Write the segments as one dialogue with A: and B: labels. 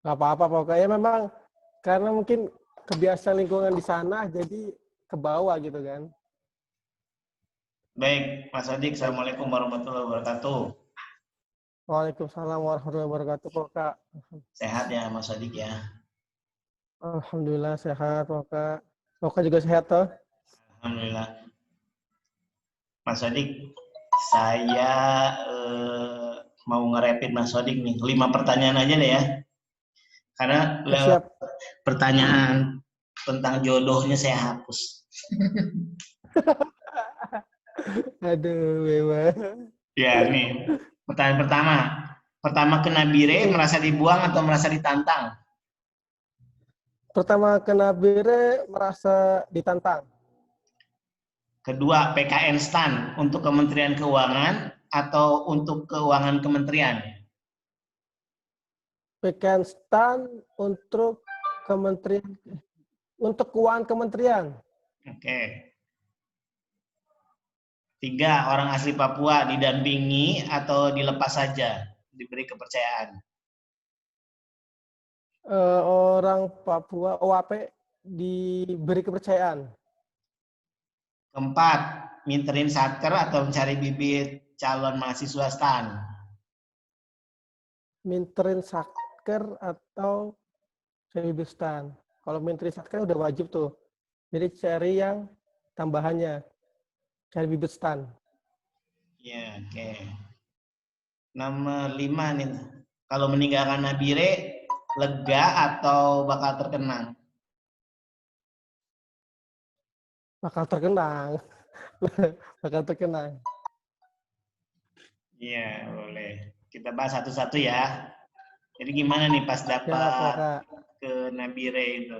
A: Nggak apa-apa pokoknya memang karena mungkin kebiasaan lingkungan di sana jadi ke bawah gitu kan.
B: Baik, Mas Adik,
A: Baik.
B: Assalamualaikum warahmatullahi wabarakatuh.
A: Waalaikumsalam warahmatullahi wabarakatuh kok Kak.
B: Sehat ya Mas Adik ya?
A: Alhamdulillah sehat kok Kak. Kak juga sehat toh?
B: Alhamdulillah. Mas Adik, saya mau ngerepit Mas Adik nih. 5 pertanyaan aja deh ya. Karena
A: Siap.
B: pertanyaan tentang jodohnya saya hapus.
A: Aduh, bebas.
B: Ya, nih. Pertanyaan pertama. Pertama kena bire, merasa dibuang atau merasa ditantang?
A: Pertama kena bire merasa ditantang.
B: Kedua, PKN STAN untuk Kementerian Keuangan atau untuk keuangan kementerian?
A: Pekan stand untuk kementerian untuk keuangan kementerian.
B: Oke. 3, orang asli Papua didampingi atau dilepas saja, diberi kepercayaan?
A: Orang Papua OAP diberi kepercayaan.
B: Keempat, minterin satker atau mencari bibit calon mahasiswa STAN?
A: Minterin satker atau Stan. Kalau menteri satker udah wajib tuh. Jadi cari yang tambahannya. Cari bibit stan.
B: Ya, oke. Nomor 5 nih. Kalau meninggalkan Nabire, lega atau bakal terkenang?
A: Bakal terkenang. Bakal terkenang.
B: Iya, boleh. Kita bahas satu-satu ya. Jadi gimana nih pas
A: Ya,
B: dapat
A: Kak.
B: ke Nabire itu?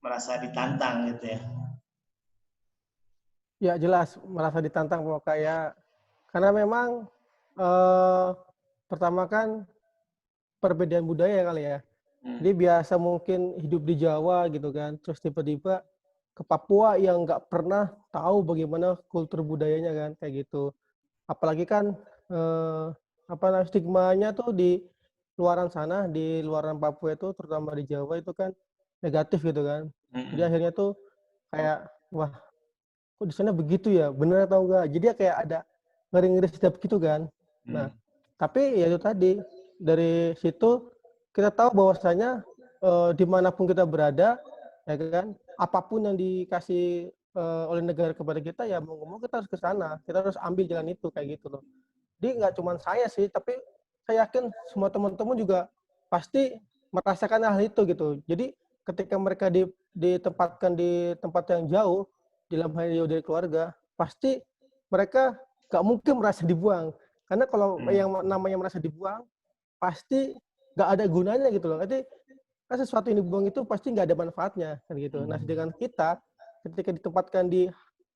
B: Merasa ditantang gitu ya?
A: Ya jelas merasa ditantang pokoknya. Karena memang eh, pertama kan perbedaan budaya kali ya. Jadi
B: Hmm.
A: biasa mungkin hidup di Jawa gitu kan, terus tiba-tiba ke Papua yang nggak pernah tahu bagaimana kultur budayanya kan, kayak gitu. Apalagi kan eh, apa namanya stigmanya tuh di luaran sana, di luaran Papua itu, terutama di Jawa itu kan negatif gitu kan. Jadi
B: Hmm.
A: akhirnya tuh kayak wah kok di sana begitu ya, bener atau enggak? Jadi ya kayak ada ngeri-ngeri sedap gitu kan.
B: Hmm.
A: Nah, tapi ya itu tadi dari situ kita tahu bahwasanya dimanapun kita berada, ya kan, apapun yang dikasih oleh negara kepada kita ya mau ngomong kita harus ke sana, kita harus ambil jalan itu kayak gitu loh. Jadi nggak cuma saya sih, tapi saya yakin semua teman-teman juga pasti merasakan hal itu gitu. Jadi ketika mereka ditempatkan di tempat yang jauh, di dalam hal jauh dari keluarga, pasti mereka nggak mungkin merasa dibuang. Karena kalau
B: Hmm.
A: yang namanya merasa dibuang, pasti nggak ada gunanya gitu loh. Nanti kan sesuatu yang dibuang itu pasti nggak ada manfaatnya kan gitu. Nah,
B: Hmm.
A: sedangkan kita ketika ditempatkan di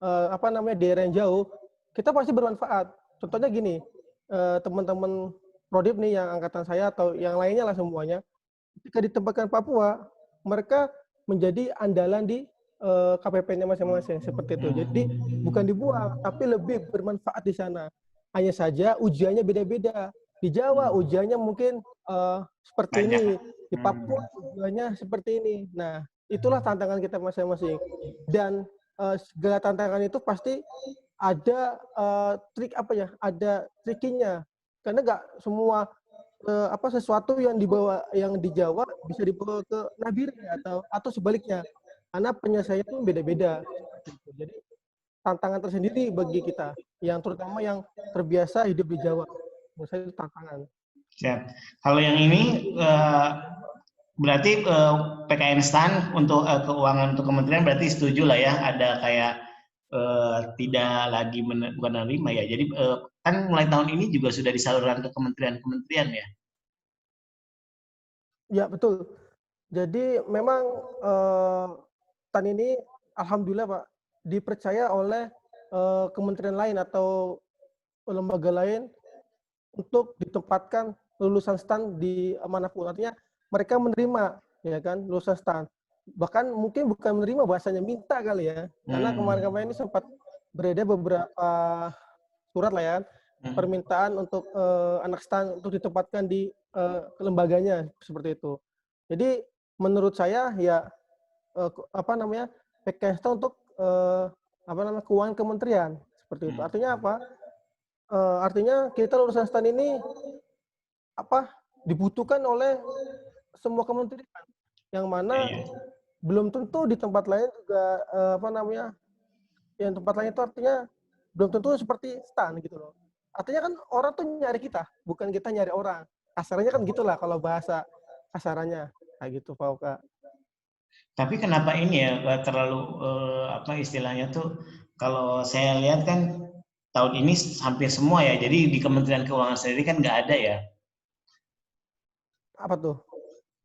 A: apa namanya daerah yang jauh, kita pasti bermanfaat. Contohnya gini, teman-teman Prodip nih yang angkatan saya atau yang lainnya lah semuanya, ketika ditempatkan Papua, mereka menjadi andalan di KPP-nya masing-masing seperti itu. Jadi bukan dibuang, tapi lebih bermanfaat di sana. Hanya saja ujiannya beda-beda. Di Jawa
B: Hmm.
A: ujiannya mungkin seperti
B: Banyak.
A: ini, di
B: Hmm.
A: Papua ujiannya seperti ini. Nah, itulah tantangan kita masing-masing. Dan segala tantangan itu pasti ada trik apa ya? Ada trikinya. Karena nggak semua apa sesuatu yang dibawa yang di Jawa bisa dibawa ke Nabire atau sebaliknya. Karena penyelesaiannya itu beda-beda seperti itu. Jadi tantangan tersendiri bagi kita yang terutama yang terbiasa hidup di Jawa. Menurut saya itu tantangan.
B: Siap. Kalau yang ini berarti PKN STAN untuk keuangan untuk kementerian berarti setuju lah ya ada kayak tidak lagi bukan menerima ya. Jadi kan mulai tahun ini juga sudah disalurkan ke kementerian-kementerian ya.
A: Ya betul. Jadi memang TAN ini alhamdulillah Pak dipercaya oleh kementerian lain atau lembaga lain untuk ditempatkan lulusan STAN di manapun. Artinya mereka menerima ya kan lulusan STAN. Bahkan mungkin bukan menerima bahasanya minta kali ya. Karena
B: Hmm.
A: kemarin-kemarin ini sempat beredar beberapa surat lah ya. permintaan untuk anak stan untuk ditempatkan di lembaganya seperti itu. Jadi menurut saya ya PKST untuk keuangan kementerian seperti itu. Artinya apa? Artinya kita lulusan stan ini dibutuhkan oleh semua kementerian, yang mana belum tentu di tempat lain juga yang tempat lain itu artinya belum tentu seperti stan gitu loh. Artinya kan orang tuh nyari kita, bukan kita nyari orang. Kasarnya kan gitulah kalau bahasa kasarannya kayak gitu, Pak Oka.
B: Tapi kenapa ini ya terlalu istilahnya tuh, kalau saya lihat kan tahun ini hampir semua ya. Jadi di Kementerian Keuangan sendiri kan nggak ada ya
A: Apa tuh?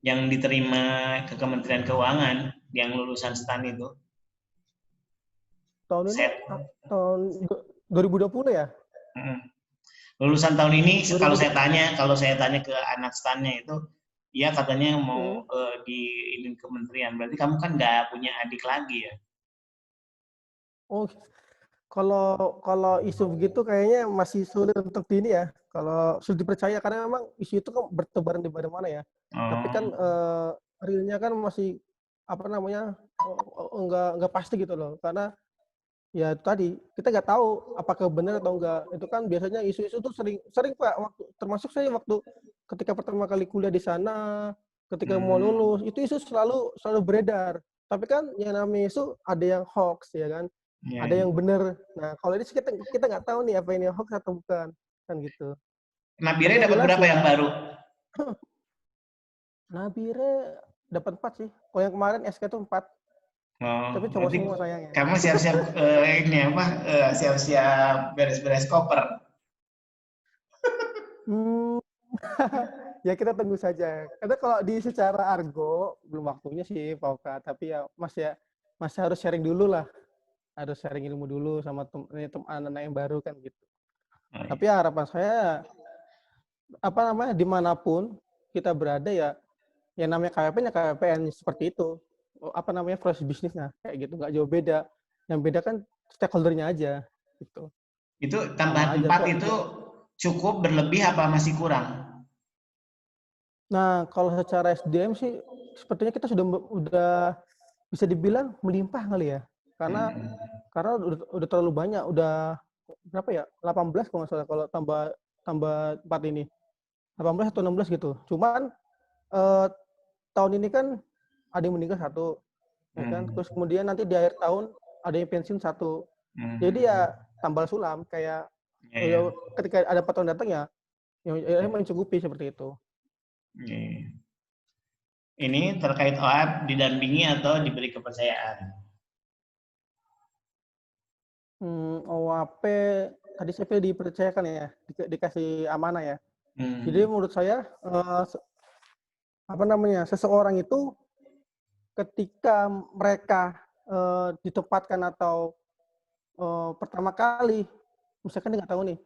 B: yang diterima ke Kementerian Keuangan yang lulusan STAN itu.
A: Tahun ini
B: Set.
A: tahun 2020 ya?
B: Lulusan tahun ini kalau saya tanya ke anak STAN-nya itu, ya katanya mau di ini kementerian. Berarti kamu kan nggak punya adik lagi ya?
A: Oh, kalau isu begitu kayaknya masih sulit untuk ini ya. Kalau sulit dipercaya karena memang isu itu kan bertebaran di mana-mana ya. Tapi kan realnya kan masih nggak pasti gitu loh. Karena ya tadi kita nggak tahu apakah benar atau enggak. Itu kan biasanya isu-isu tuh sering Pak, termasuk saya waktu ketika pertama kali kuliah di sana, ketika mau lulus, itu isu selalu beredar. Tapi kan yang namanya isu ada yang hoax ya kan. Ada yang benar. Nah, kalau ini kita nggak tahu nih apa ini hoax atau bukan, kan gitu.
B: Nabire
A: Tapi yang
B: dapat
A: jelas
B: berapa
A: ya,
B: yang baru?
A: Nabire dapat 4 sih. Kalau yang kemarin SK itu 4. Tapi cowok
B: Berarti
A: semua sayangnya.
B: kamu siap-siap siap-siap beres-beres koper.
A: Ya kita tunggu saja. Karena kalau di secara argo belum waktunya sih Pak Oka, tapi ya masih harus sharing dulu lah. Harus sharing ilmu dulu sama anak-anak yang baru kan gitu. Tapi ya harapan saya dimanapun kita berada ya yang namanya KPPN ya KPPN seperti itu. Proses bisnisnya kayak gitu, nggak jauh beda. Yang beda kan stakeholdernya aja gitu.
B: Itu
A: Sama
B: tambahan
A: aja
B: 4
A: kok.
B: itu cukup berlebih apa masih kurang?
A: Nah, kalau secara SDM sih sepertinya kita udah bisa dibilang melimpah kali ya. Karena udah terlalu banyak, udah berapa ya? 18 kalau nggak salah kalau tambah 4 ini. 18 atau 16 gitu. Cuman tahun ini kan ada yang meninggal 1, ya kan? Terus kemudian nanti di akhir tahun ada yang pensiun 1. Jadi ya tambal sulam kayak ketika ada 4 tahun datang ya mencukupi seperti itu.
B: Ini terkait OAP didampingi atau diberi kepercayaan?
A: OAP tadi saya dipercayakan ya, dikasih amanah ya. Jadi menurut saya seseorang itu ketika mereka ditempatkan atau pertama kali, misalkan dia nggak tahu nih,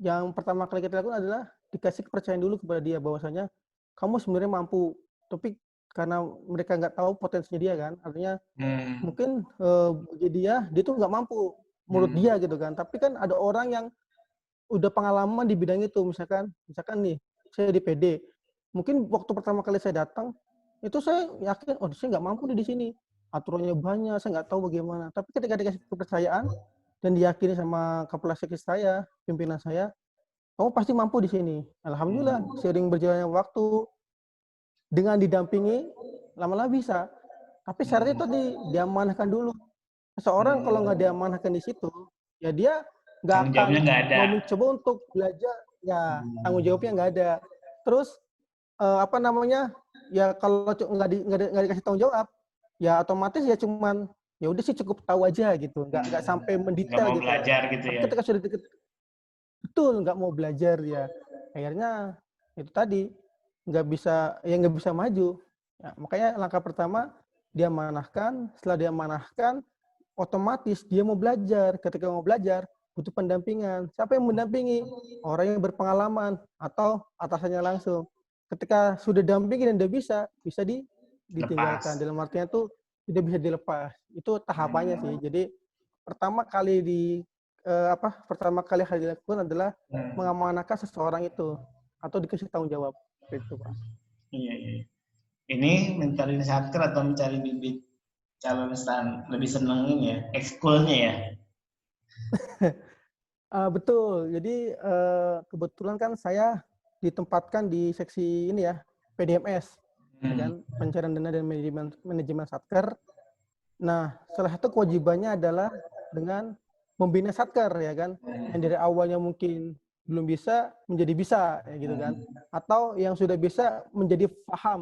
A: yang pertama kali kita lakukan adalah dikasih kepercayaan dulu kepada dia bahwasanya kamu sebenarnya mampu, tapi karena mereka nggak tahu potensinya dia kan, artinya mungkin dia tuh nggak mampu menurut dia gitu kan, tapi kan ada orang yang udah pengalaman di bidang itu, misalkan nih saya di PD, mungkin waktu pertama kali saya datang itu saya yakin saya nggak mampu di sini, aturannya banyak, saya nggak tahu bagaimana, tapi ketika dikasih kepercayaan dan diyakini sama kepala sekretaris saya, pimpinan saya, kamu pasti mampu di sini. Alhamdulillah, seiring berjalannya waktu, dengan didampingi, lama-lama bisa. Tapi syaratnya itu diamanahkan dulu. Seseorang kalau nggak diamanahkan di situ, ya dia nggak
B: Tanggung
A: akan
B: jawabnya nggak ada.
A: mau mencoba untuk belajar. Ya, tanggung jawabnya nggak ada. Terus, ya kalau nggak dikasih tanggung jawab, ya otomatis ya cuman ya udah sih cukup tahu aja gitu, nggak sampai mendetail
B: Nggak mau
A: gitu loh.
B: belajar gitu
A: Tapi
B: ya.
A: ketika sudah betul nggak mau belajar ya, akhirnya itu tadi nggak bisa maju. Ya, makanya langkah pertama diamanahkan, setelah diamanahkan otomatis dia mau belajar. Ketika mau belajar butuh pendampingan. Siapa yang mendampingi? Orang yang berpengalaman atau atasannya langsung. Ketika sudah dampingi dan udah bisa ditinggalkan.
B: Lepas.
A: Dalam artinya tuh tidak bisa dilepas. Itu tahapannya sih. Jadi pertama kali pertama kali harus dilakukan adalah mengamanahkan seseorang itu atau dikasih tanggung jawab itu Pak.
B: Iya, iya. Ini mencari satker atau mencari bibit calon stan lebih seneng ini ya, ekskulnya ya.
A: Betul. Jadi kebetulan kan saya ditempatkan di seksi ini ya, PDMS, ya kan, pencairan dana dan manajemen satker. Nah, salah satu kewajibannya adalah dengan membina satker, ya kan, yang dari awalnya mungkin belum bisa menjadi bisa, ya gitu kan, atau yang sudah bisa menjadi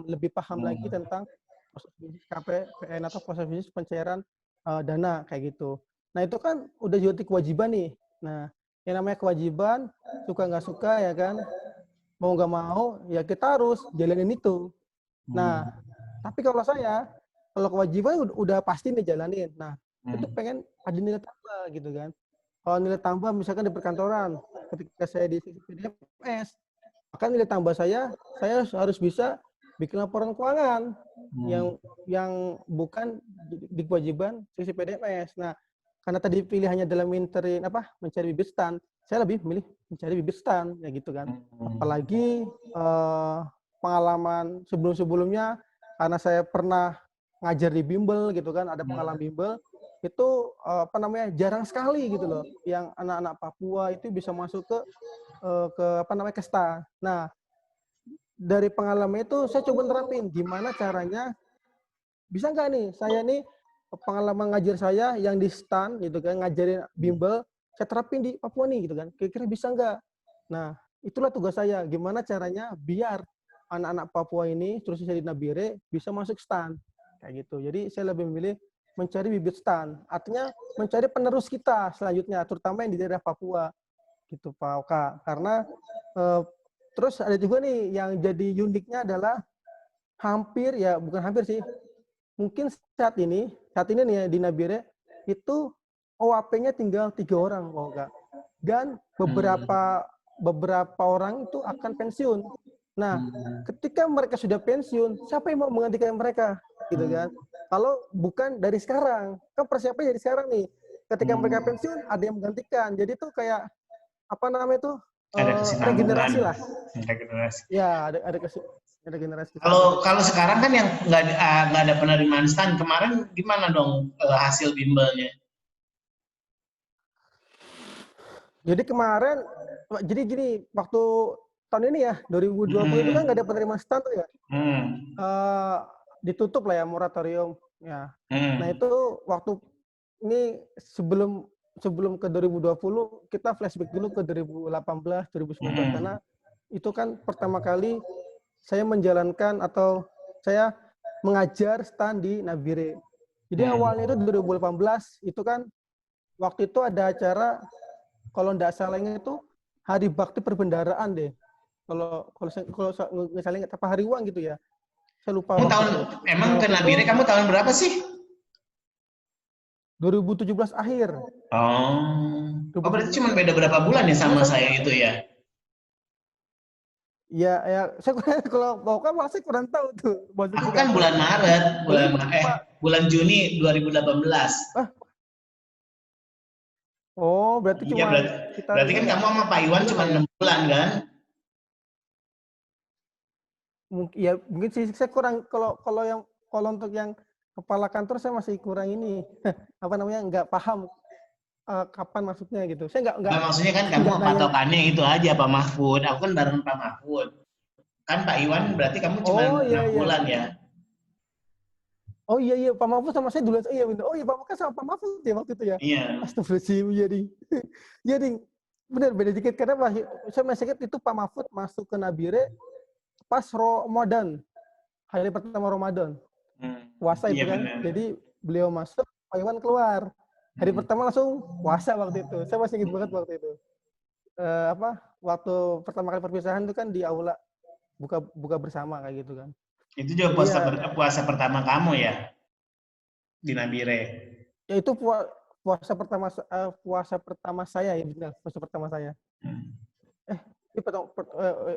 A: lebih paham lagi tentang proses bisnis KPPN atau proses bisnis pencairan dana kayak gitu. Nah itu kan udah jadi kewajiban nih. Nah yang namanya kewajiban, suka nggak suka ya kan, mau nggak mau ya kita harus jalanin itu. Nah tapi kalau saya, kalau kewajiban udah pasti nih jalanin. Nah itu pengen ada nilai tambah gitu kan. Kalau nilai tambah misalkan di perkantoran, ketika saya di PDMS, maka nilai tambah saya harus bisa bikin laporan keuangan yang bukan di kewajiban sisi PDMS. Nah, karena tadi pilihannya adalah mencari bibit stan, saya lebih memilih mencari bibit stan ya gitu kan. Apalagi pengalaman sebelum-sebelumnya, karena saya pernah ngajar di bimbel gitu kan, ada pengalaman bimbel itu jarang sekali gitu loh yang anak-anak Papua itu bisa masuk ke ke stan. Nah, dari pengalaman itu saya coba terapin gimana caranya, bisa nggak nih saya nih pengalaman ngajar saya yang di stan gitu kan, ngajarin bimbel, saya terapin di Papua nih gitu kan, kira-kira bisa nggak. Nah itulah tugas saya, gimana caranya biar anak-anak Papua ini terus saya di Nabire bisa masuk stan kayak gitu. Jadi saya lebih memilih mencari bibit stan, artinya mencari penerus kita selanjutnya, terutama yang di daerah Papua gitu Pak Oka. Karena terus ada juga nih yang jadi uniknya adalah bukan hampir sih, mungkin saat ini nih ya, di Nabire itu OAP-nya tinggal 3 orang Pak Oka. Dan beberapa orang itu akan pensiun. Nah, ketika mereka sudah pensiun, siapa yang mau menggantikan mereka? Gitu kan. Kalau bukan dari sekarang, kan persiapannya dari sekarang nih. Ketika mereka pensiun, ada yang menggantikan. Jadi itu kayak
B: Ada kesinambungan.
A: regenerasi lah.
B: Regenerasi.
A: Ya, ada generasi.
B: Kalau sekarang kan yang nggak ada penerimaan stan, kemarin gimana dong hasil bimbelnya?
A: Jadi kemarin, jadi gini, waktu tahun ini ya, 2020 itu kan nggak ada penerimaan stan tuh ya. Ditutup lah ya moratorium. Ya. Nah itu waktu ini sebelum ke 2020, kita flashback dulu ke 2018, 2019 karena itu kan pertama kali saya menjalankan atau saya mengajar stan di Nabire. Jadi awalnya itu 2018 itu kan waktu itu ada acara, kalau nggak salah itu Hari Bakti Perbendaraan deh. Kalau misalnya nggak apa Hari Uang gitu ya. Saya lupa waktu itu.
B: Emang ke Nabire kamu tahun berapa sih?
A: 2017 akhir.
B: Oh berarti cuma beda berapa bulan ya sama saya itu ya?
A: Ya, saya kalau kan masih kurang tahu tuh.
B: Aku kan bulan Maret, bulan Juni 2018.
A: Oh, berarti
B: iya,
A: cuma
B: berarti kan kamu sama Pak Iwan cuma 6 bulan kan?
A: Mungkin sih saya kurang, kalau untuk yang kepala kantor saya masih kurang ini nggak paham kapan masuknya gitu. Saya nggak
B: maksudnya kan kamu patokannya itu aja Pak Mahfud. Aku kan bareng Pak Mahfud. Kan Pak Iwan berarti kamu cuma 6 bulan ya?
A: Oh iya Pak Mahfud sama saya dulu. Iya benar. Oh iya Pak Mahfud sama Pak Mahfud ya waktu itu ya.
B: Iya.
A: Astagfirullahaladzim. Jadi benar beda dikit karena saya masih ingat itu Pak Mahfud masuk ke Nabire pas Ramadan, hari pertama Ramadan, puasa itu kan. Bener. Jadi beliau masuk, Pak Iwan keluar. Hari pertama langsung puasa waktu itu. Saya masih ingat banget waktu itu. Waktu pertama kali perpisahan itu kan di aula buka bersama kayak gitu kan.
B: Itu juga puasa pertama kamu ya di Nabire?
A: Ya itu puasa pertama saya ya benar, puasa pertama saya.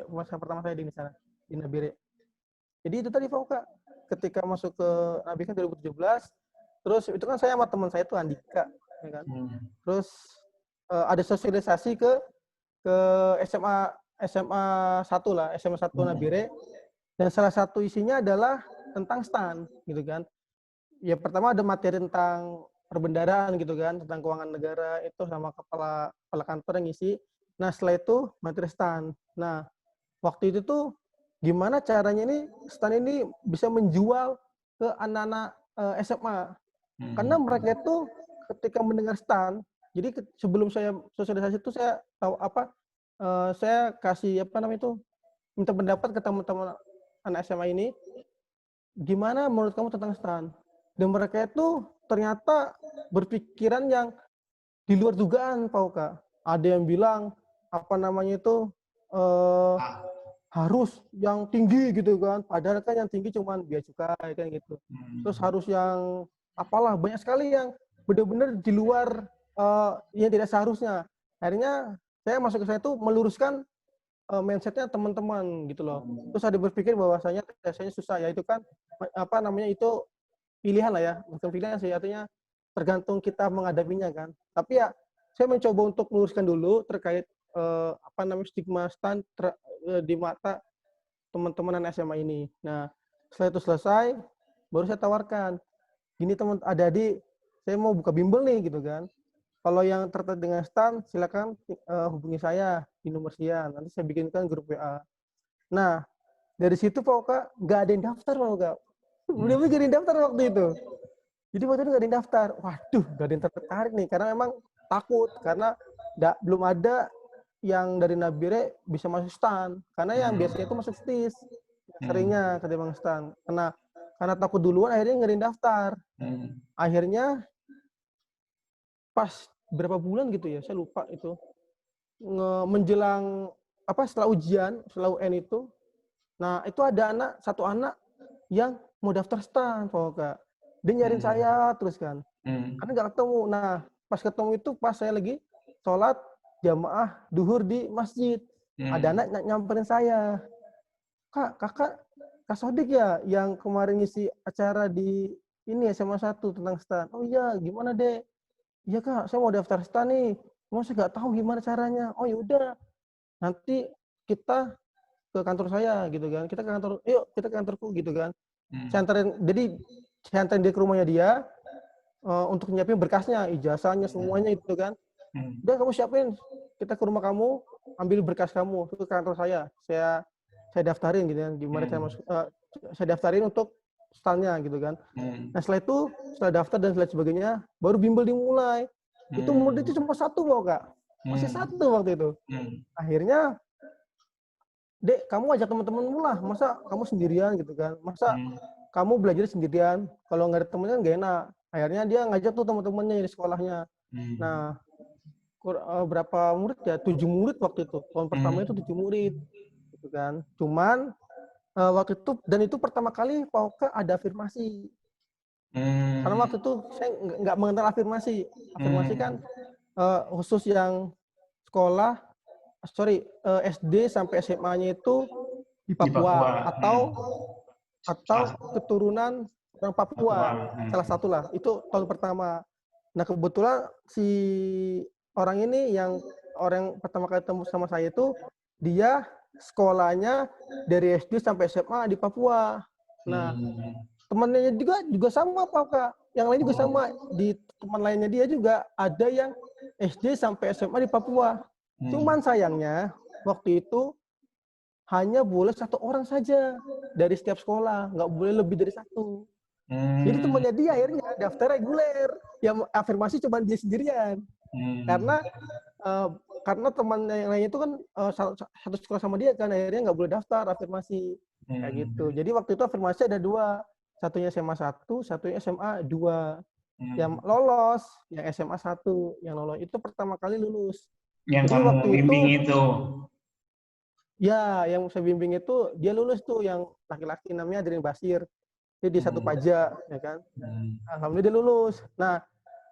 A: Puasa pertama saya di sana di Nabire. Jadi itu tadi Pak, ketika masuk ke Nabire kan 2017, terus itu kan saya sama teman saya itu Andika, ya kan. Terus ada sosialisasi ke SMA 1 lah, SMA 1 Nabire. Dan salah satu isinya adalah tentang STAN gitu kan. Ya pertama ada materi tentang perbendaharaan gitu kan, tentang keuangan negara itu sama kepala kantor yang ngisi. Nah, setelah itu materi STAN. Nah, waktu itu tuh gimana caranya ini STAN ini bisa menjual ke anak-anak SMA. Karena mereka itu ketika mendengar STAN, jadi sebelum saya sosialisasi itu saya tahu saya kasih minta pendapat ke teman-teman anak SMA ini, gimana menurut kamu tentang STAN? Dan mereka itu ternyata berpikiran yang di luar dugaan, Pak Oka. Ada yang bilang harus yang tinggi gitu kan, padahal kan yang tinggi cuman bea cukai kan gitu. Terus harus yang banyak sekali yang benar-benar di luar yang tidak seharusnya. Akhirnya saya masuk ke sana itu meluruskan mindsetnya teman-teman gitu loh. Terus ada berpikir bahwasanya tesnya susah, ya itu kan itu pilihan lah ya, bukan pilihan sih, artinya tergantung kita menghadapinya kan. Tapi ya saya mencoba untuk meluruskan dulu terkait stigma STAN di mata teman-teman SMA ini. Nah, setelah itu selesai, baru saya tawarkan, gini teman adik-adik, saya mau buka bimbel nih gitu kan. Kalau yang terkait dengan STAN, silakan hubungi saya di nomor sekian. Nanti saya bikinkan grup WA. Nah, dari situ Pak Oka nggak ada yang daftar Pak Oka. Belum jadi daftar waktu itu. Jadi waktu itu nggak ada yang daftar. Waduh, nggak ada yang tertarik nih. Karena memang takut. Karena belum ada yang dari Nabire bisa masuk STAN. Karena yang biasanya itu masuk STIS. Seringnya ketimbang STAN. Karena takut duluan, akhirnya nggak ada yang daftar. Akhirnya pas berapa bulan gitu ya, saya lupa itu. Menjelang setelah ujian, setelah UN itu, nah itu ada satu anak yang mau daftar STAN, Pak. Dia nyariin saya terus kan. Karena nggak ketemu. Nah, pas ketemu itu pas saya lagi sholat jamaah duhur di masjid. Ada anak nyamperin saya. Kak Sodik ya yang kemarin ngisi acara di ini SMA 1 tentang STAN. Oh iya, gimana deh? Iya Kak, saya mau daftar STAN nih. Cuma saya nggak tahu gimana caranya. Oh yaudah, nanti kita ke kantor saya gitu kan. Kita ke kantorku gitu kan. Saya antarin dia ke rumahnya dia untuk nyiapin berkasnya, ijazahnya, semuanya itu kan. Udah kamu siapin, kita ke rumah kamu, ambil berkas kamu ke kantor saya. Saya daftarin gitu kan. Gimana saya masuk? Saya daftarin untuk STAN-nya gitu kan. Nah setelah daftar dan lain sebagainya, baru bimbel dimulai. Itu murid itu cuma satu Kak. Masih satu waktu itu. Akhirnya, Dek, kamu ajak teman-temanmu lah. Masa kamu sendirian gitu kan? Masa kamu belajar sendirian? Kalau nggak ada temennya nggak enak. Akhirnya dia ngajak tuh teman-temannya di sekolahnya. Nah, berapa murid ya? 7 murid waktu itu. Tahun pertama itu 7 murid. Gitu kan. Cuman waktu itu, dan itu pertama kali Pak Oka ada afirmasi. Karena waktu itu saya nggak mengenal afirmasi. Afirmasi kan khusus yang sekolah, SD sampai SMA-nya itu di Papua. Atau keturunan orang Papua. Salah satu lah. Itu tahun pertama. Nah kebetulan si orang ini orang pertama kali ketemu sama saya itu, dia sekolahnya dari SD sampai SMA di Papua. Nah, temannya juga sama Kak. Yang lain juga sama. Di teman lainnya dia juga ada yang SD sampai SMA di Papua. Cuman sayangnya waktu itu hanya boleh 1 orang saja dari setiap sekolah, nggak boleh lebih dari 1. Jadi temannya dia akhirnya daftar reguler. Yang afirmasi cuma dia sendirian. Karena temannya yang lainnya itu kan satu sekolah sama dia kan, akhirnya nggak boleh daftar afirmasi kayak gitu. Jadi waktu itu afirmasi ada 2, satunya SMA 1, satunya SMA 2. Yang lolos, yang SMA 1 yang lolos itu pertama kali lulus.
B: Yang jadi kamu bimbing itu?
A: Ya, yang saya bimbing itu dia lulus tuh, yang laki-laki namanya Adrian Basir. Dia di 1 pajak, ya kan. Alhamdulillah dia lulus. Nah,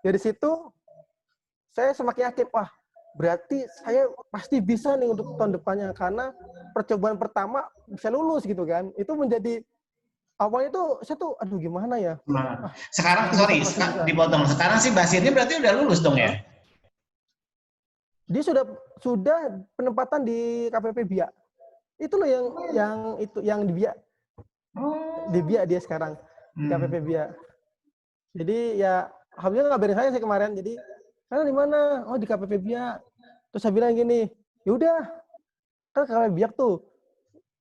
A: dari situ saya semakin yakin, wah berarti saya pasti bisa nih untuk tahun depannya, karena percobaan pertama bisa lulus gitu kan. Itu menjadi awalnya tuh saya tuh aduh gimana ya.
B: Sekarang dipotong. Sekarang si Basir ini berarti udah lulus dong ya?
A: dia sudah penempatan di KPP Biak. Itu loh yang di Biak. Di Biak dia sekarang di KPP Biak. Jadi ya alhamdulillah ngabarin saya sih kemarin. Jadi, "Karena di mana?" "Oh, di KPP Biak." Terus saya bilang gini, "Ya udah, kan KPP Biak tuh.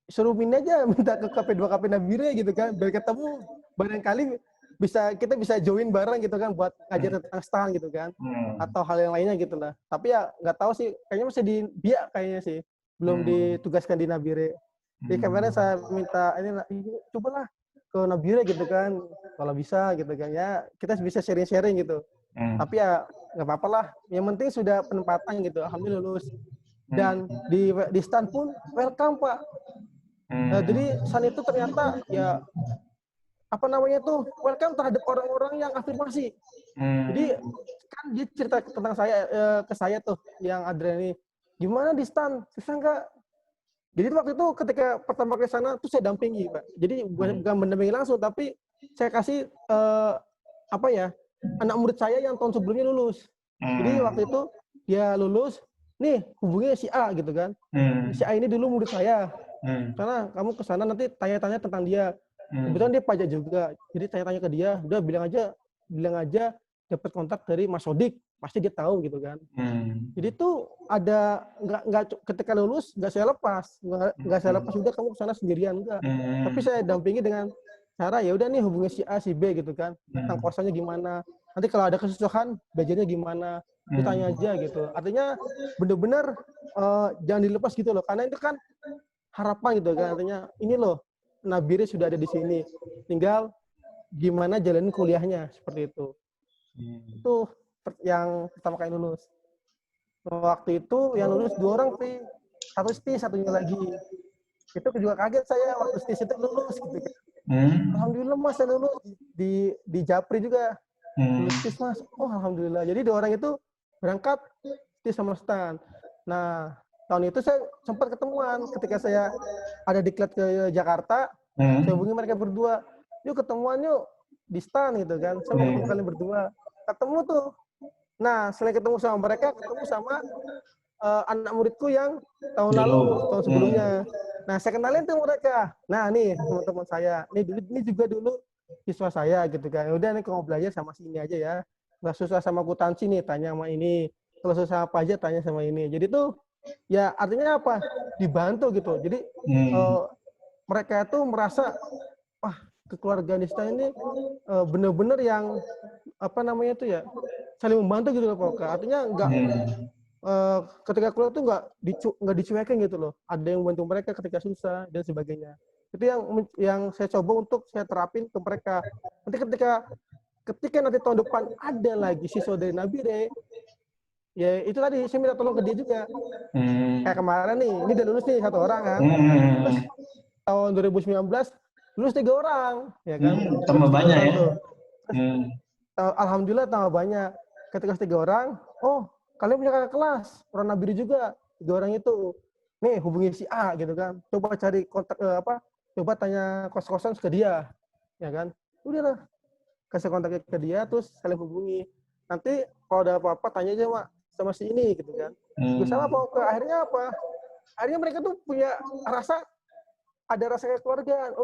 A: Suruh pindah aja minta ke KP2 KP Nabire gitu kan, biar ketemu. Barangkali kita bisa join bareng gitu kan buat ngajar tentang stan gitu kan. Atau hal yang lainnya gitu lah. Tapi ya nggak tahu sih, kayaknya masih di Biak kayaknya sih. Belum ditugaskan di Nabire. Jadi kemarin saya minta cobalah ke Nabire gitu kan, kalau bisa gitu kan ya, kita bisa sharing-sharing gitu. Tapi ya nggak apa-apa lah, yang penting sudah penempatan gitu, alhamdulillah lulus. Dan di stan pun welcome Pak. Jadi stan itu ternyata ya apa namanya tuh welcome terhadap orang-orang yang afirmasi. Jadi kan dia cerita tentang saya ke saya tuh yang Adrian ini, gimana di stan, susah nggak? Jadi waktu itu ketika pertama ke sana tuh saya dampingi, Pak. Jadi bukan mendampingi langsung, tapi saya kasih anak murid saya yang tahun sebelumnya lulus. Jadi waktu itu dia lulus, nih hubungi si A gitu kan. Si A ini dulu murid saya. Karena kamu ke sana nanti tanya-tanya tentang dia. Kebetulan dia pajak juga. Jadi tanya-tanya ke dia, udah bilang aja dapat kontak dari Mas Sodik, pasti dia tahu gitu kan. Jadi tuh ada nggak ketika lulus nggak saya lepas udah kamu kesana sendirian enggak. Tapi saya dampingi dengan cara ya udah nih hubungi si A si B gitu kan, tentang kosannya gimana, nanti kalau ada kesusahan belajarnya gimana, ditanya aja gitu. Artinya bener-bener jangan dilepas gitu loh, karena itu kan harapan gitu kan, artinya ini loh Nabire sudah ada di sini, tinggal gimana jalanin kuliahnya seperti itu. Itu yang pertama kali lulus. Waktu itu yang lulus 2 orang sih, satu STIS, satunya lagi. Itu juga kaget saya waktu STIS itu lulus gitu kan. Alhamdulillah Mas saya lulus di Japri juga. Lulus STIS Mas. Oh alhamdulillah. Jadi 2 orang itu berangkat STIS sama STAN. Nah tahun itu saya sempat ketemuan ketika saya ada diklat ke Jakarta. Saya hubungi mereka berdua. Yuk ketemuan yuk di STAN gitu kan. Saya mau ketemu kalian berdua. Ketemu tuh. Nah selain ketemu sama mereka, ketemu sama anak muridku yang tahun sebelumnya. Nah saya kenalin tuh mereka. Nah nih teman-teman saya. Ini juga dulu siswa saya gitu kan. Udah nih kalau belajar sama sini aja ya. Nggak susah sama akuntansi nih, tanya sama ini. Kalau susah apa aja tanya sama ini. Jadi tuh ya artinya apa? Dibantu gitu. Jadi mereka tuh merasa wah kekeluargaan di STAN ini benar-benar yang apa namanya tuh ya saling membantu gitu loh Pak. Artinya nggak ketika kuliah tuh nggak dicuekin gitu loh. Ada yang membantu mereka ketika susah dan sebagainya. Itu yang saya coba untuk saya terapin ke mereka. Nanti ketika nanti tahun depan ada lagi siswa dari Nabire, ya itu tadi saya minta tolong ke dia juga. Kayak kemarin nih, ini udah lulus nih 1 orang kan. Terus tahun 2019 lulus 3 orang, ya kan?
B: Tambah banyak ya.
A: Alhamdulillah tambah banyak. Ketika 3 orang, oh kalian punya kakak kelas, orang Nabire juga, 3 orang itu. Nih hubungi si A gitu kan. Coba cari kontak coba tanya kos-kosan ke dia, ya kan? Udahlah, kasih kontaknya ke dia, terus saling hubungi. Nanti kalau ada apa-apa tanya aja sama si ini gitu kan. Bersama akhirnya apa? Akhirnya mereka tuh punya ada rasa kekeluargaan.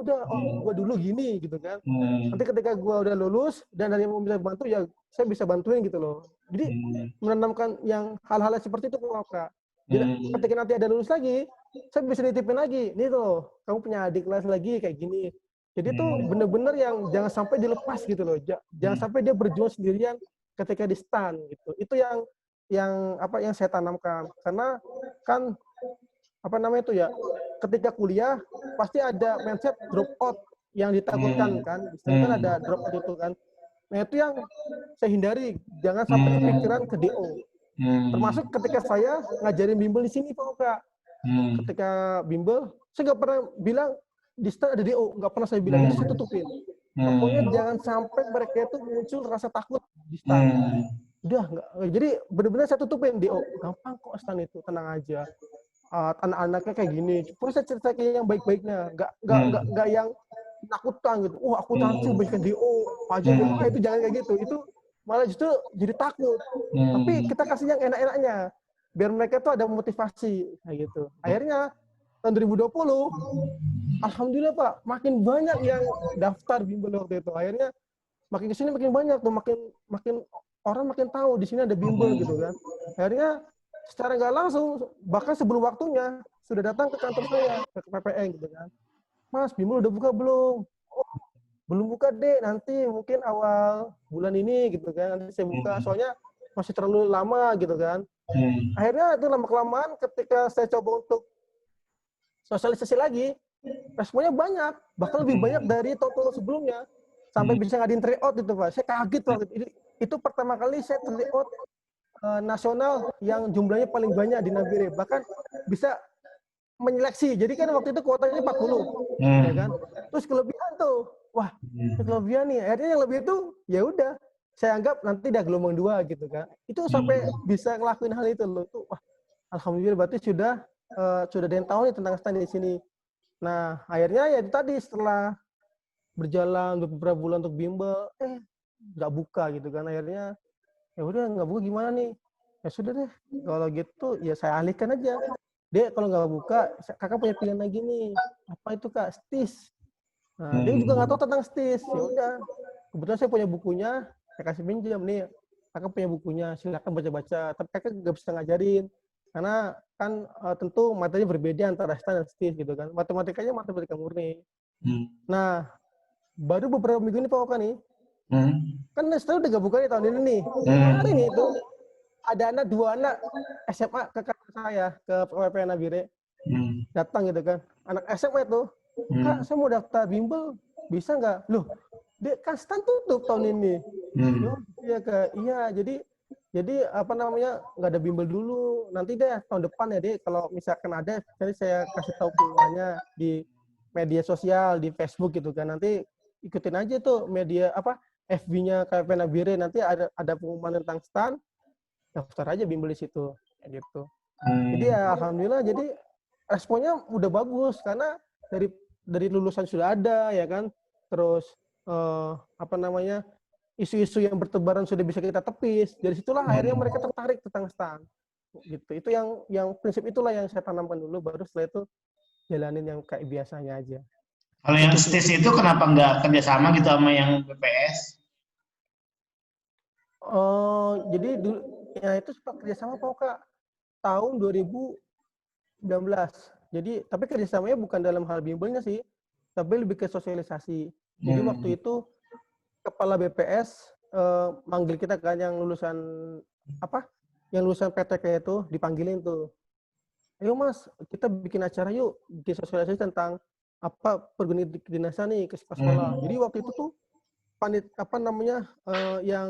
A: Gue dulu gini gitu kan. Nanti ketika gue udah lulus dan ada yang mau bisa bantu ya saya bisa bantuin gitu loh. Jadi menanamkan yang hal-hal seperti itu Kak. Jadi ketika nanti ada lulus lagi, saya bisa nitipin lagi. Nih loh, kamu punya adik kelas lagi kayak gini. Jadi tuh bener-bener yang jangan sampai dilepas gitu loh. Jangan sampai dia berjuang sendirian ketika di STAN gitu. Itu yang saya tanamkan. Karena kan apa namanya itu ya, ketika kuliah pasti ada mindset drop out yang ditakutkan kan. Istilahnya kan ada drop out itu kan. Nah itu yang saya hindari, jangan sampai kepikiran ke DO. Termasuk ketika saya ngajarin bimbel di sini Pak. Ketika bimbel, saya nggak pernah bilang di STAN ada DO, nggak pernah saya bilang, itu saya tutupin. Pokoknya jangan sampai mereka itu muncul rasa takut di STAN. Udah nggak, jadi benar-benar saya tutupin DO, gampang kok STAN itu, tenang aja. Anak-anaknya kayak gini, pokoknya saya cerita kayak yang baik-baiknya, nggak yang takutan gitu. Aku tancu bikin DO, pajak itu jangan kayak gitu. Itu malah justru jadi takut. Tapi kita kasih yang enak-enaknya. biar mereka tuh ada motivasi kayak gitu. Akhirnya tahun 2020 alhamdulillah Pak, makin banyak yang daftar bimbel waktu itu. Akhirnya makin kesini makin banyak tuh, makin orang makin tahu di sini ada bimbel gitu kan. Akhirnya secara nggak langsung, bahkan sebelum waktunya sudah datang ke kantor saya, ke PPN gitu kan. Mas, bimbel udah buka belum? Oh, belum buka deh, nanti mungkin awal bulan ini gitu kan. Nanti saya buka, soalnya masih terlalu lama gitu kan. Akhirnya itu lama-kelamaan ketika saya coba untuk sosialisasi lagi, responnya banyak, bahkan lebih banyak dari tahun sebelumnya. Sampai bisa ngadain tryout itu Pak. Saya kaget waktu itu. Itu pertama kali saya tryout nasional yang jumlahnya paling banyak di Nabire. Bahkan bisa menyeleksi. Jadi kan waktu itu kuotanya 40. Ya kan? Terus kelebihan tuh. Wah, kelebihan nih. Akhirnya yang lebih itu ya udah. Saya anggap nanti udah gelombang 2 gitu kan. Itu sampai bisa ngelakuin hal itu loh. Itu wah, alhamdulillah berarti sudah ada yang tahu nih tentang stand di sini. Nah, akhirnya ya itu tadi setelah berjalan beberapa bulan untuk bimbel, nggak buka gitu kan. Akhirnya ya udah nggak buka gimana nih? Ya sudah deh, kalau gitu ya saya alihkan aja. Dek, kalau nggak buka, kakak punya pilihan lagi nih. Apa itu Kak? STIS. Nah, dia juga nggak tahu tentang STIS. Ya udah, kebetulan saya punya bukunya, saya kasih pinjam nih. Kakak punya bukunya, silakan baca-baca. Tapi kakak nggak bisa ngajarin. Karena kan tentu materinya berbeda antara STAN dan STIS gitu kan. Matematikanya matematika murni. Nah, baru beberapa minggu ini Pak Oka nih, kan setelah udah gak buka nih tahun ini nih. Kemarin nih itu ada dua anak SMA ke kantor saya, ke PPN Nabire. Datang gitu kan. Anak SMA itu, Kak saya mau daftar bimbel, bisa nggak? Loh, Dek kan stand tutup tahun ini. Iya Kak, iya jadi apa namanya, nggak ada bimbel dulu. Nanti deh tahun depan ya Dek, kalau misalkan ada, nanti saya kasih tahu pengumumannya di media sosial, di Facebook gitu kan. Nanti ikutin aja tuh media apa FB-nya KP Nabire, nanti ada pengumuman tentang stand, daftar aja bimbel di situ kayak gitu. Jadi ya alhamdulillah, jadi responnya udah bagus karena dari lulusan sudah ada ya kan, terus apa namanya, isu-isu yang bertebaran sudah bisa kita tepis. Dari situlah akhirnya mereka tertarik tentang stand gitu. Itu yang prinsip itulah yang saya tanamkan dulu, baru setelah itu jalanin yang kayak biasanya aja.
B: Kalau yang STIS itu kenapa nggak kerjasama gitu sama yang BPS?
A: Jadi dulu ya itu sempat kerjasama Pak Kak tahun 2019. Jadi tapi kerjasamanya bukan dalam hal bimbelnya sih, tapi lebih ke sosialisasi. Jadi waktu itu kepala BPS manggil kita kan yang lulusan apa? Yang lulusan PTK itu dipanggilin tuh. Ayo Mas, kita bikin acara yuk, bikin sosialisasi tentang apa perguruan kedinasan nih ke sekolah. Jadi waktu itu tuh apa namanya yang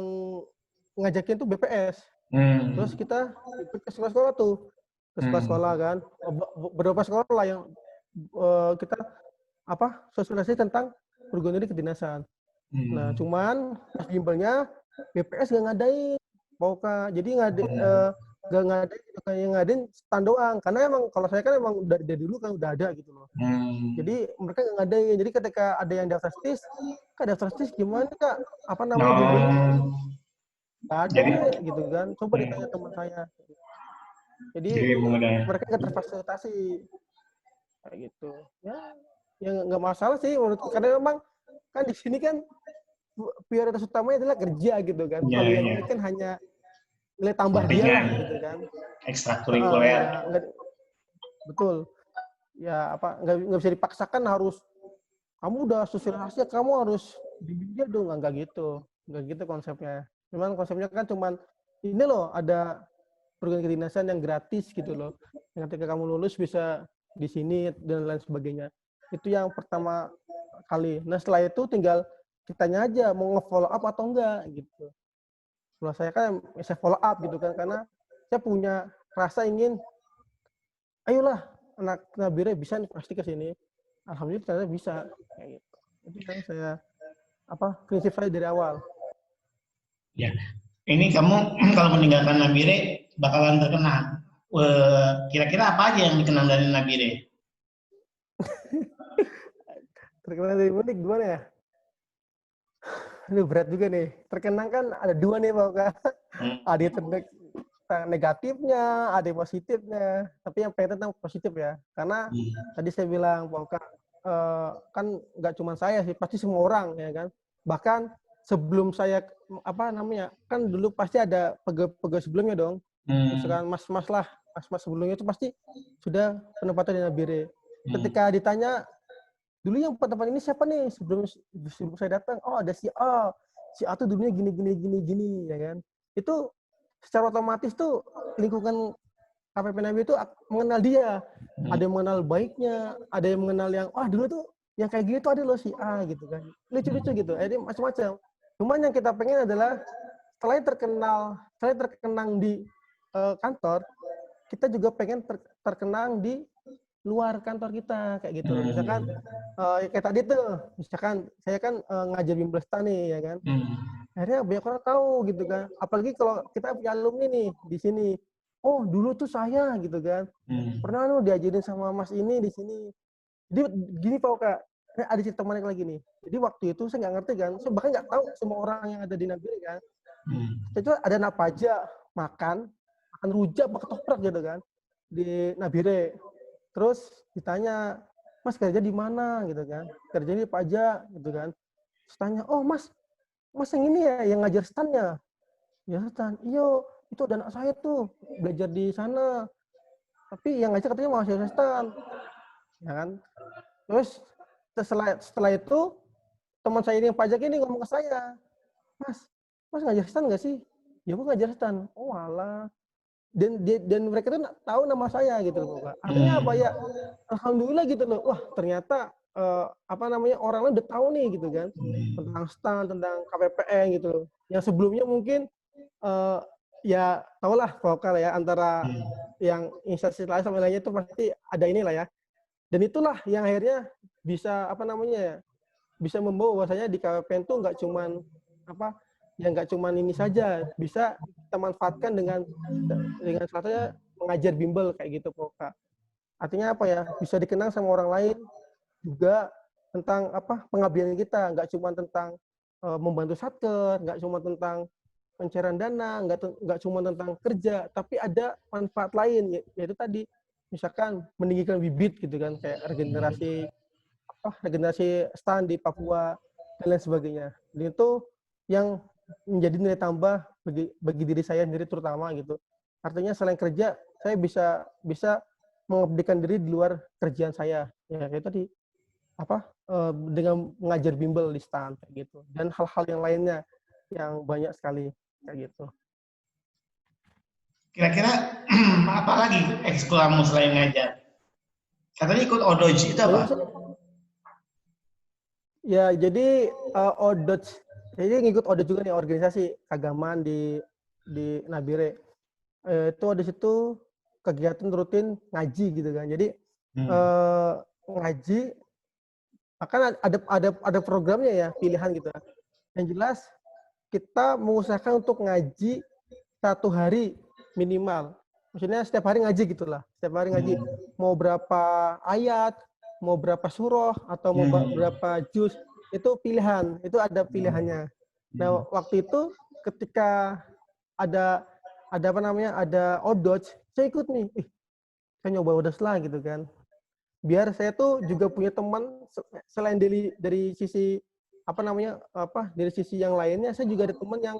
A: ngajakin tuh BPS. Terus kita ikut ke sekolah-sekolah tuh, ke sekolah-sekolah kan, beberapa sekolah lah yang kita apa sosialisasi tentang perguruan tinggi kedinasan. Nah, cuman pas bimbelnya BPS nggak ngadain, Pauka. Jadi nggak ngadain stand doang. Karena emang kalau saya kan emang dari dulu kan udah ada gitu loh. Jadi mereka nggak ngadain. Jadi ketika ada yang daftar STIS, Kak daftar STIS gimana Kak? Apa namanya bimbelnya? Nggak ada gitu kan. Coba ditanya teman saya. Jadi mereka nggak terfasilitasi kayak gitu. Ya nggak masalah sih menurutku, karena memang kan di sini kan prioritas utamanya adalah kerja gitu kan. Kalau yang ini kan hanya nilai tambah dia lah gitu kan.
B: Ekstrakurikuler.
A: Betul. Ya apa nggak bisa dipaksakan harus kamu udah sosialisasi kamu harus dibimbing dong, nggak gitu konsepnya. Memang konsepnya kan cuman ini loh, ada program kedinasan yang gratis gitu loh. Yang ketika kamu lulus bisa di sini dan lain sebagainya. Itu yang pertama kali. Nah setelah itu tinggal kitanya aja mau nge-follow up atau enggak gitu. Kalau saya kan saya follow up gitu kan, karena saya punya rasa ingin, ayolah anak Nabire bisa nih pasti ke sini. Alhamdulillah ternyata bisa kayak gitu. Itu yang saya prinsip saya dari awal.
B: Ya, ini kamu kalau meninggalkan Nabire bakalan terkenal. Kira-kira apa aja yang dikenal dari Nabire?
A: Terkenal dari mudik gimana ya? Ini berat juga nih. Terkenang kan ada dua nih Pak Kak. Adi terbaik. tentang negatifnya, ada yang positifnya. Tapi yang pengen tentang positif ya. Karena tadi saya bilang, Pak Oka, kan nggak cuma saya sih, pasti semua orang ya kan. Bahkan sebelum saya kan dulu pasti ada pegawai sebelumnya dong. Misalkan mas-mas lah, mas-mas sebelumnya itu pasti sudah penempatan di Nabire. Ketika ditanya, dulu yang tempat ini siapa nih sebelum saya datang? Oh, ada si A. Si A tuh dulunya gini ya kan. Itu secara otomatis tuh lingkungan KPP Nabi itu mengenal dia. Ada yang mengenal baiknya, ada yang mengenal yang dulu tuh yang kayak gini tuh ada loh si A gitu kan. Lucu-lucu gitu. Jadi macam-macam. Cuman yang kita pengen adalah selain terkenang di kantor, kita juga pengen terkenang di luar kantor kita kayak gitu. Misalkan kayak tadi tuh, misalkan saya kan ngajar bimbel STA nih ya kan. Akhirnya banyak orang tahu gitu kan. Apalagi kalau kita punya alumni nih di sini. Oh, dulu tuh saya gitu kan. Pernah lu diajarin sama Mas ini di sini. Jadi gini Pak Oka, ada cerita menarik lagi nih. Jadi waktu itu saya nggak ngerti kan. Saya bahkan nggak tahu semua orang yang ada di Nabire kan. Itu ada napaja makan rujak apa ketoprak gitu kan di Nabire. Terus ditanya, Mas kerja di mana gitu kan? Kerja di pajak gitu kan. Terus tanya, oh Mas yang ini ya yang ngajar stand-nya? Ya stand. Iyo, itu ada anak saya tuh belajar di sana. Tapi yang ngajar katanya mahasiswa stand. Ya kan? Terus setelah itu teman saya ini yang pajak ini ngomong ke saya, Mas ngajar stand nggak sih? Ya gua ngajar stand. Oh alah. Dan mereka tuh tahu nama saya gitu loh Pak. Artinya apa ya? Alhamdulillah gitu loh. Wah ternyata orang lain udah tahu nih gitu kan tentang stand, tentang KPPN gitu loh. Yang sebelumnya mungkin ya tahulah vokal ya antara yang instansi lain sama lainnya itu pasti ada inilah ya. Dan itulah yang akhirnya bisa bisa membawa bahwasanya di KPPN tuh nggak cuman ini saja, bisa kita manfaatkan dengan salah satunya mengajar bimbel kayak gitu Kak. Artinya apa ya? Bisa dikenang sama orang lain juga tentang pengabdian kita, nggak cuma tentang membantu satker, nggak cuma tentang pencairan dana, nggak cuma tentang kerja, tapi ada manfaat lain yaitu tadi misalkan meninggikan bibit gitu kan, kayak regenerasi stan di Papua dan lain sebagainya. Dan itu yang menjadi nilai tambah bagi diri saya sendiri terutama gitu. Artinya selain kerja, saya bisa mengabdikan diri di luar kerjaan saya. Ya kayak tadi dengan mengajar bimbel di stan kayak gitu. Dan hal-hal yang lainnya yang banyak sekali kayak gitu.
B: Kira-kira apa lagi ekskul kamu selain ngajar? Katanya ikut ODOJ itu apa?
A: Ya, jadi ODOJ, jadi ngikut ODOJ juga nih organisasi keagamaan di Nabire. Itu ada situ kegiatan rutin ngaji gitu kan. Jadi ngaji akan ada programnya ya, pilihan gitu. Yang jelas kita mengusahakan untuk ngaji 1 hari minimal. Maksudnya setiap hari ngaji gitulah. Setiap hari ngaji. Mau berapa ayat, mau berapa surah, atau mau berapa juz, itu pilihan. Itu ada pilihannya. Nah, waktu itu ketika ada ODOJ, saya ikut nih. Saya nyoba ODOJ lah gitu kan. Biar saya tuh juga punya teman selain dari sisi dari sisi yang lainnya, saya juga ada teman yang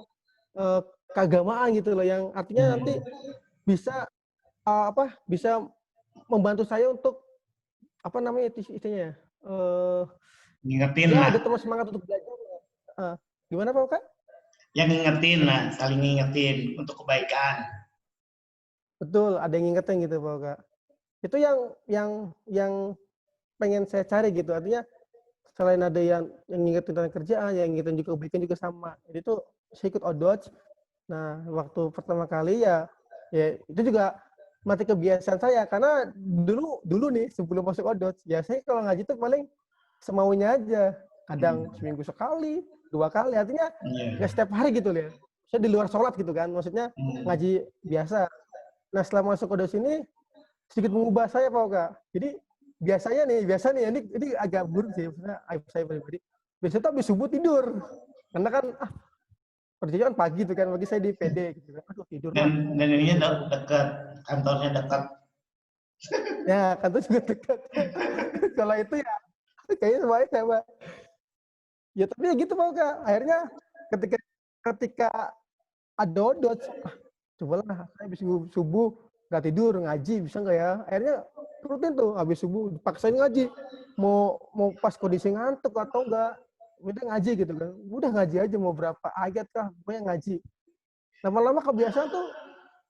A: keagamaan gitu loh, yang artinya nanti bisa bisa membantu saya untuk istilahnya
B: ngingetin
A: ya
B: lah.
A: ada teman semangat untuk belajar. Gimana Pak Kak?
B: Ya ngingetin lah, saling ngingetin untuk kebaikan.
A: Betul, ada yang ngingetin gitu Pak Kak. Itu yang pengen saya cari gitu. Artinya selain ada yang ngingetin tentang kerjaan, yang ngingetin juga kebaikan juga sama. Jadi itu saya ikut ODOJ. Nah, waktu pertama kali ya itu juga mati kebiasaan saya, karena dulu nih sebelum masuk ODOJ, ya saya kalau ngaji itu paling semaunya aja. Kadang seminggu sekali, 2 kali, artinya nggak setiap hari gitu ya. Saya di luar sholat gitu kan, maksudnya ngaji biasa. Nah, setelah masuk ODOJ ini sedikit mengubah saya Pak Oka. Jadi biasa nih ini agak buruk sih, maksudnya saya pribadi. Biasanya tuh habis subuh tidur. Karena kan kerjanya kan pagi tuh kan, pagi saya di PD gitu kan. Aduh tidur lah.
B: Dan ininya dekat, kantornya dekat.
A: Ya kantor juga dekat. Kalau itu ya kayaknya semuanya sama. Ya tapi ya gitu Pak Kak. Akhirnya ketika ketika ada odot, cobalah saya habis subuh nggak tidur ngaji bisa nggak ya? Akhirnya rutin tuh habis subuh paksain ngaji. Mau pas kondisi ngantuk atau enggak, udah ngaji gitu kan. Udah ngaji aja mau berapa ayat kah, pokoknya ngaji. Lama-lama kebiasaan tuh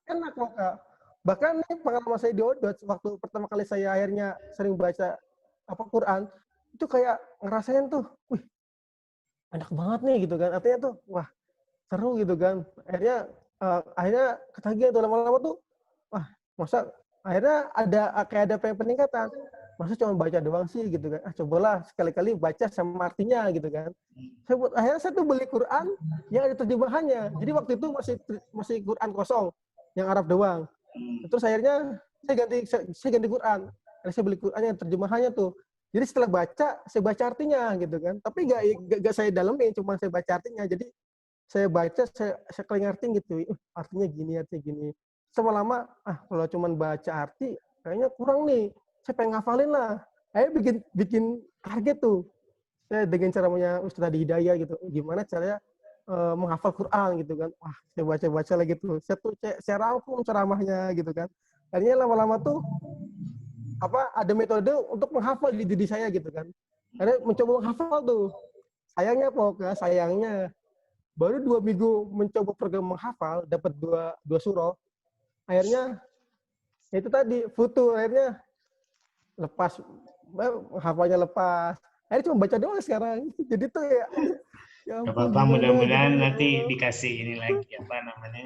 A: enak kok Kak. Bahkan nih pengalaman saya di Odot waktu pertama kali saya akhirnya sering baca Quran, itu kayak ngerasain tuh, wih enak banget nih gitu kan. Artinya tuh wah seru gitu kan. Akhirnya ketagihan tuh lama-lama tuh, wah masa akhirnya kayak ada peningkatan. Masa cuma baca doang sih gitu kan. Cobalah sekali-kali baca sama artinya gitu kan. Akhirnya saya tuh beli Quran yang ada terjemahannya. Jadi waktu itu masih Quran kosong, yang Arab doang. Terus akhirnya saya ganti Quran. Akhirnya saya beli Quran yang terjemahannya tuh. Jadi setelah baca, saya baca artinya gitu kan. Tapi nggak saya dalemin, cuma saya baca artinya. Jadi saya baca, saya kelingatin gitu. Artinya gini. Sama lama, kalau cuma baca arti, kayaknya kurang nih. Saya pengen ngafalin lah. Akhirnya bikin target tuh. Saya dengan caranya Ustaz Adi Hidayah gitu. Gimana caranya menghafal Quran gitu kan. Wah, saya baca lagi tuh. Saya rangkum ceramahnya gitu kan. Akhirnya lama-lama tuh ada metode untuk menghafal di diri saya gitu kan. Akhirnya mencoba menghafal tuh. Sayangnya baru 2 minggu mencoba program menghafal, dapat dua surah. Akhirnya itu tadi futu, akhirnya lepas, menghafalnya lepas. Akhirnya cuma baca doang sekarang. Jadi tuh ya
B: Gak
A: ampun
B: apa-apa,
A: gimana gitu
B: mudah-mudahan
A: ya
B: nanti
A: Allah.
B: dikasih ini lagi, apa namanya,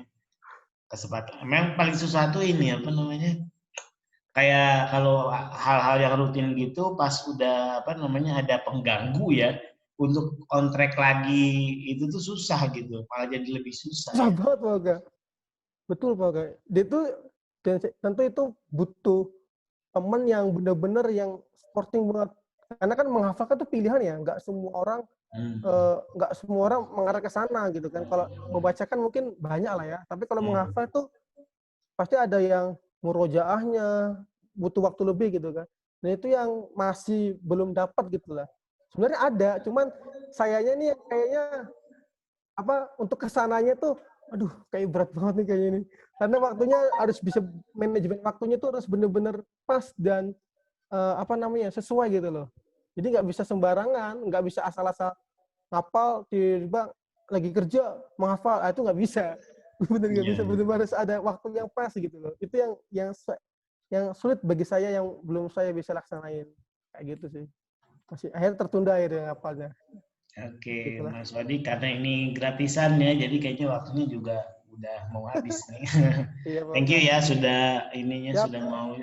B: kesempatan. Memang paling susah tuh ini, apa namanya, kayak kalau hal-hal yang rutin gitu, pas udah, apa namanya, ada pengganggu ya, untuk on track lagi, itu tuh susah gitu, malah jadi lebih susah
A: Susah
B: ya.
A: banget Pak Oga. Betul Pak Oga. Dia tuh tentu itu butuh temen yang bener-bener yang sporting banget. Karena kan menghafalkan tuh pilihan ya, nggak semua orang mengarah ke sana gitu kan. Kalau membacakan mungkin banyak lah ya, tapi kalau menghafal tuh pasti ada yang murojaahnya butuh waktu lebih gitu kan. Dan itu yang masih belum dapat gitu lah. Sebenarnya ada, cuman sayanya nih kayaknya untuk kesananya tuh, aduh kayak berat banget nih kayaknya ini. Karena waktunya harus bisa manajemen waktunya tuh harus bener-bener pas dan sesuai gitu loh. Jadi nggak bisa sembarangan, nggak bisa asal-asal ngapal tiba-tiba lagi kerja menghafal, itu nggak bisa. Bener nggak
B: Iya,
A: bisa,
B: iya.
A: bener harus ada waktu yang pas gitu loh. Itu yang sulit bagi saya yang belum saya bisa laksanain kayak gitu sih. Masih akhirnya tertunda akhirnya ngapalnya.
B: Oke,
A: Gitulah.
B: Mas Wadi, karena ini gratisan ya, jadi kayaknya waktunya juga udah mau habis nih.
A: Iya
B: Thank you
A: Pak.
B: ya sudah ininya
A: Siap.
B: sudah mau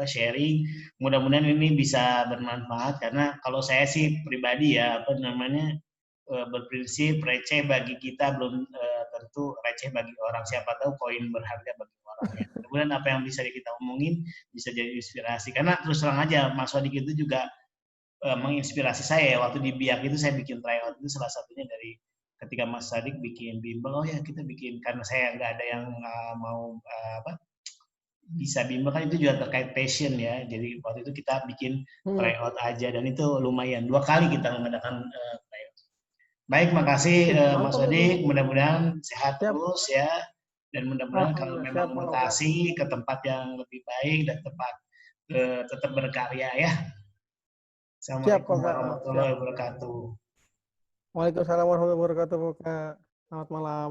B: sharing. Mudah-mudahan ini bisa bermanfaat karena kalau saya sih pribadi ya apa namanya berprinsip receh bagi kita belum tentu receh bagi orang. Siapa tahu koin berharga bagi orang ya. Mudah-mudahan apa yang bisa kita omongin bisa jadi inspirasi. Karena terus terang aja Mas Wadi itu juga menginspirasi saya ya. Waktu di Biak itu saya bikin tryout itu salah satunya dari ketika Mas Sadik bikin bimbel, oh ya kita bikin karena saya nggak ada yang mau bisa bimbel kan itu juga terkait passion ya. Jadi waktu itu kita bikin
A: Hmm.
B: tryout aja dan itu lumayan 2 kali kita mengadakan tryout. Baik, makasih Mas
A: Mantap itu.
B: Sadik. Mudah-mudahan sehat
A: Siap.
B: terus ya dan mudah-mudahan kalau
A: Alhamdulillah siap
B: memang
A: Pak Oga.
B: mutasi ke tempat yang lebih baik dan tetap berkarya ya.
A: Siap Pak
B: Assalamualaikum
A: Oga. Siap.
B: warahmatullahi wabarakatuh.
A: Waalaikumsalam warahmatullahi wabarakatuh Pak Oga. Selamat malam.